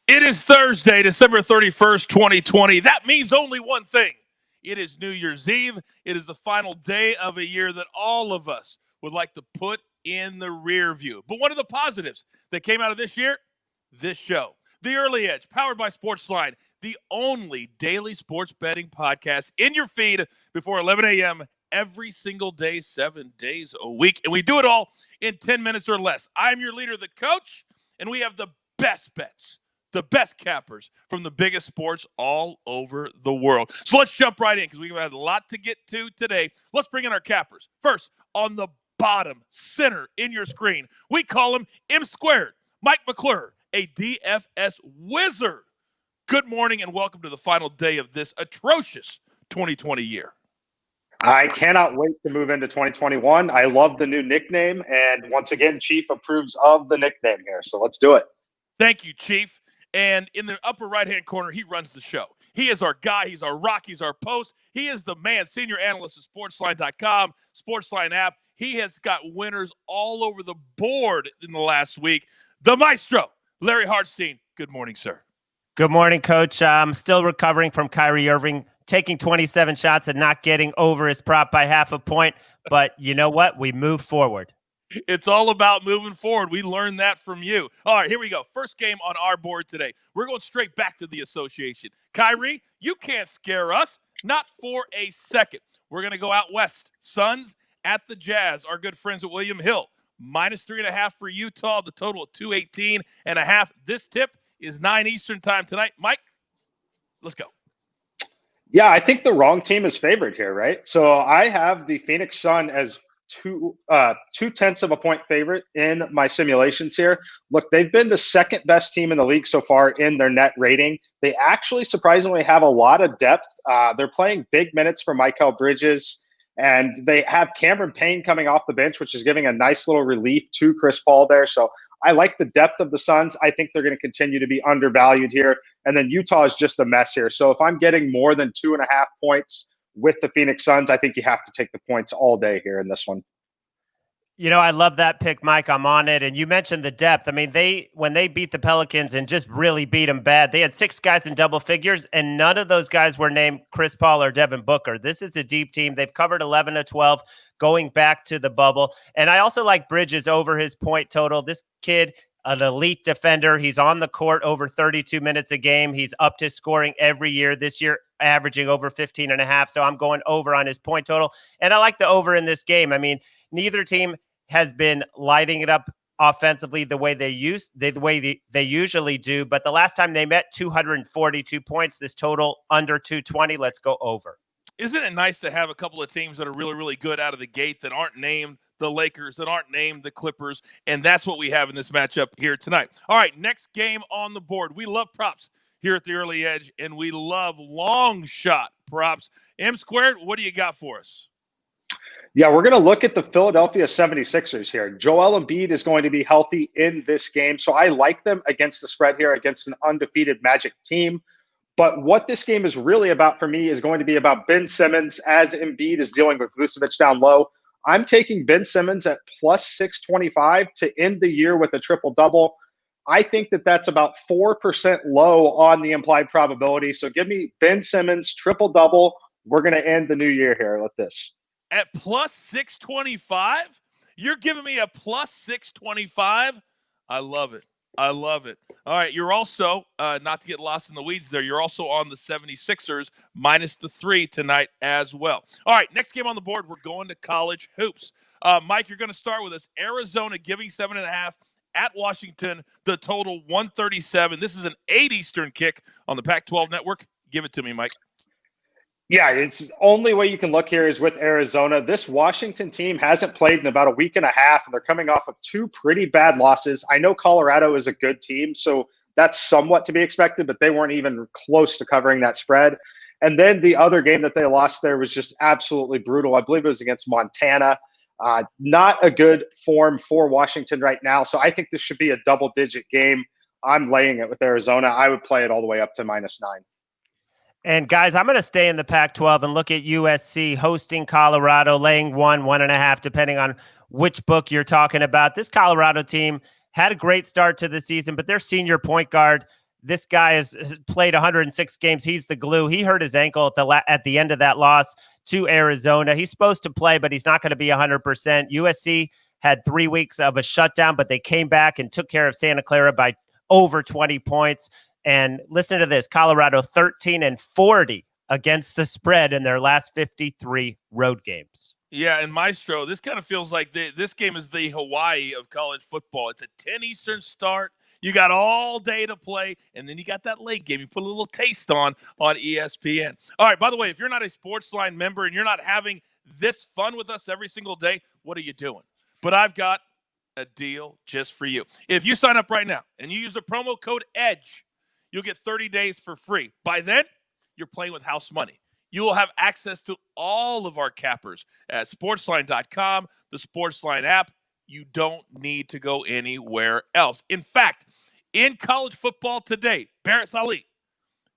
It is Thursday, December 31st, 2020. That means only one thing. It is New Year's Eve. It is the final day of a year that all of us would like to put in the rear view. But one of the positives that came out of this year, this show, The Early Edge, powered by SportsLine, the only daily sports betting podcast in your feed before 11 a.m. every single day, 7 days a week. And we do it all in 10 minutes or less. I'm your leader, the coach, and we have the best bets, the best cappers from the biggest sports all over the world. So let's jump right in because we've had a lot to get to today. Let's bring in our cappers. First, on the bottom center in your screen, we call him M-squared, Mike McClure, a DFS wizard. Good morning and welcome to the final day of this atrocious 2020 year. I cannot wait to move into 2021. I love the new nickname, and once again, Chief approves of the nickname here, so let's do it. Thank you, Chief. And in the upper right-hand corner, he runs the show. He is our guy. He's our rock. He's our post. He is the man, senior analyst at SportsLine.com, SportsLine app. He has got winners all over the board in the last week. The maestro, Larry Hartstein. Good morning, sir. Good morning, Coach. I'm still recovering from Kyrie Irving taking 27 shots and not getting over his prop by half a point. But you know what? We move forward. It's all about moving forward. We learned that from you. All right, here we go. First game on our board today. We're going straight back to the association. Kyrie, you can't scare us. Not for a second. We're going to go out west. Suns at the Jazz. Our good friends at William Hill. -3.5 for Utah. The total of 218.5. This tip is 9 Eastern time tonight. Mike, let's go. Yeah, I think the wrong team is favored here, right? So I have the Phoenix Sun as 2/10 of a point favorite in my simulations here. Look, they've been the second best team in the league so far in their net rating. They actually surprisingly have a lot of depth. They're playing big minutes for Mikal Bridges, and they have Cameron Payne coming off the bench, which is giving a nice little relief to Chris Paul there. So I like the depth of the Suns. I think they're going to continue to be undervalued here. And then Utah is just a mess here. So if I'm getting more than 2.5 points with the Phoenix Suns, I think you have to take the points all day here in this one. You know, I love that pick, Mike. I'm on it. And you mentioned the depth. I mean, when they beat the Pelicans and just really beat them bad, they had 6 guys in double figures, and none of those guys were named Chris Paul or Devin Booker. This is a deep team. They've covered 11 of 12 going back to the bubble. And I also like Bridges over his point total. This kid, an elite defender. He's on the court over 32 minutes a game. He's upped his scoring every year. This year, averaging over 15.5. So I'm going over on his point total. And I like the over in this game. I mean, neither team has been lighting it up offensively the way they usually do. But the last time they met, 242 points. This total under 220. Let's go over. Isn't it nice to have a couple of teams that are really, really good out of the gate that aren't named the Lakers, that aren't named the Clippers? And that's what we have in this matchup here tonight. All right, next game on the board. We love props here at the Early Edge, and we love long shot props. M-squared, what do you got for us? Yeah, we're going to look at the Philadelphia 76ers here. Joel Embiid is going to be healthy in this game, so I like them against the spread here against an undefeated Magic team. But what this game is really about for me is going to be about Ben Simmons as Embiid is dealing with Vucevic down low. I'm taking Ben Simmons at +625 to end the year with a triple-double. I think that that's about 4% low on the implied probability. So give me Ben Simmons, triple-double. We're going to end the new year here with this. At +625? You're giving me a +625? I love it. I love it. All right, you're also, not to get lost in the weeds there, you're also on the 76ers -3 tonight as well. All right, next game on the board, we're going to college hoops. Mike, you're going to start with us. Arizona giving 7.5 at Washington, the total 137. This is an 8 Eastern kick on the Pac-12 network. Give it to me, Mike. Yeah, it's the only way you can look here is with Arizona. This Washington team hasn't played in about a week and a half, and they're coming off of 2 pretty bad losses. I know Colorado is a good team, so that's somewhat to be expected, but they weren't even close to covering that spread. And then the other game that they lost there was just absolutely brutal. I believe it was against Montana. Not a good form for Washington right now, so I think this should be a double-digit game. I'm laying it with Arizona. I would play it all the way up to -9. And guys, I'm going to stay in the Pac-12 and look at USC hosting Colorado, laying 1.5, depending on which book you're talking about. This Colorado team had a great start to the season, but their senior point guard, This guy has played 106 games. He's the glue. He hurt his ankle at the end of that loss to Arizona. He's supposed to play, but he's not going to be 100%. USC had 3 weeks of a shutdown, but they came back and took care of Santa Clara by over 20 points. And listen to this, Colorado 13-40 against the spread in their last 53 road games. Yeah, and Maestro, this kind of feels like this game is the Hawaii of college football. It's a 10 Eastern start. You got all day to play, and then you got that late game. You put a little taste on ESPN. All right, by the way, if you're not a SportsLine member and you're not having this fun with us every single day, what are you doing? But I've got a deal just for you. If you sign up right now and you use the promo code EDGE, you'll get 30 days for free. By then, you're playing with house money. You will have access to all of our cappers at sportsline.com, the SportsLine app. You don't need to go anywhere else. In fact, in college football today, Barrett Sallee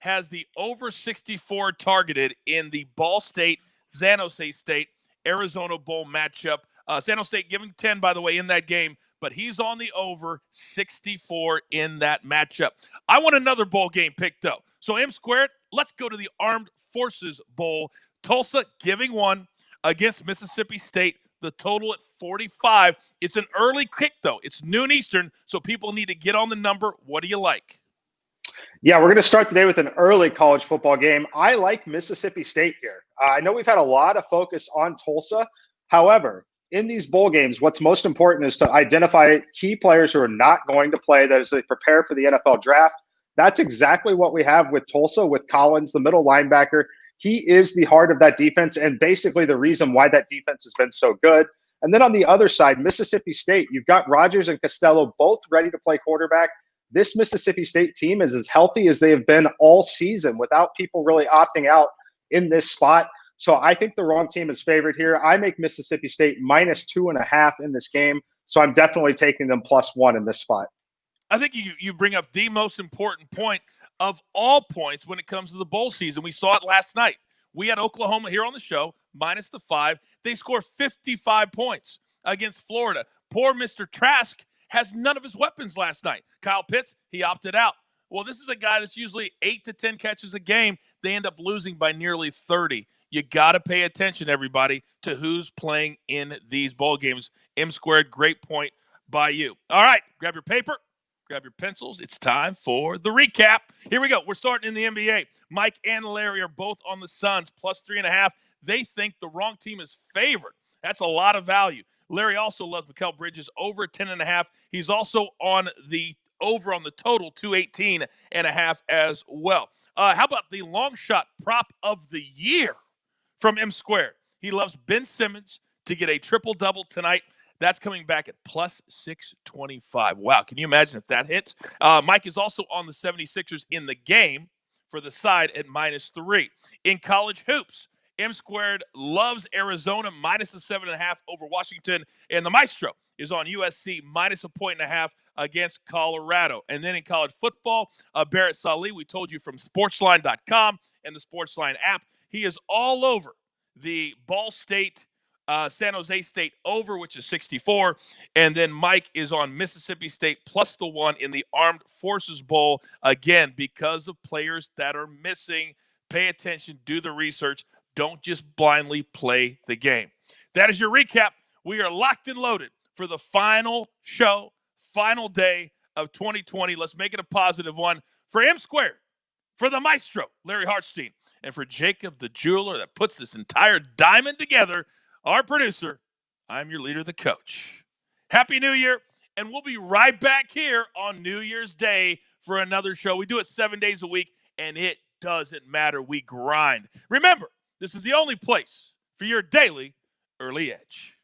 has the over 64 targeted in the Ball State, San Jose State, Arizona Bowl matchup. San Jose State giving 10, by the way, in that game, but he's on the over 64 in that matchup. I want another bowl game pick, though. So M squared, let's go to the Armed Forces Bowl. Tulsa giving 1 against Mississippi State. The total at 45. It's an early kick, though. It's noon Eastern, so people need to get on the number. What do you like? Yeah, we're going to start today with an early college football game. I like Mississippi State here. I know we've had a lot of focus on Tulsa. However, in these bowl games, what's most important is to identify key players who are not going to play as they prepare for the NFL draft. That's exactly what we have with Tulsa, with Collins, the middle linebacker. He is the heart of that defense and basically the reason why that defense has been so good. And then on the other side, Mississippi State, you've got Rogers and Costello both ready to play quarterback. This Mississippi State team is as healthy as they have been all season without people really opting out in this spot. So I think the wrong team is favored here. I make Mississippi State -2.5 in this game. So I'm definitely taking them +1 in this spot. I think you bring up the most important point of all points when it comes to the bowl season. We saw it last night. We had Oklahoma here on the show, -5. They score 55 points against Florida. Poor Mr. Trask has none of his weapons last night. Kyle Pitts, he opted out. Well, this is a guy that's usually 8 to 10 catches a game. They end up losing by nearly 30. You got to pay attention, everybody, to who's playing in these bowl games. M squared, great point by you. All right, grab your paper, grab your pencils. It's time for the recap. Here we go. We're starting in the NBA. Mike and Larry are both on the Suns, +3.5. They think the wrong team is favored. That's a lot of value. Larry also loves Mikal Bridges over 10.5. He's also on the over on the total, 218.5 as well. How about the long shot prop of the year from M squared? He loves Ben Simmons to get a triple-double tonight. That's coming back at +625. Wow, can you imagine if that hits? Mike is also on the 76ers in the game for the side at -3. In college hoops, M squared loves Arizona -7.5 over Washington, and the Maestro is on USC -1.5 against Colorado. And then in college football, Barrett Sallee, we told you from SportsLine.com and the SportsLine app, he is all over the Ball State, San Jose State over, which is 64. And then Mike is on Mississippi State +1 in the Armed Forces Bowl, again, because of players that are missing. Pay attention, do the research. Don't just blindly play the game. That is your recap. We are locked and loaded for the final show, final day of 2020. Let's make it a positive one. For M squared, for the Maestro, Larry Hartstein, and for Jacob the jeweler that puts this entire diamond together, our producer, I'm your leader, the coach. Happy New Year, and we'll be right back here on New Year's Day for another show. We do it 7 days a week, and it doesn't matter. We grind. Remember, this is the only place for your daily early edge.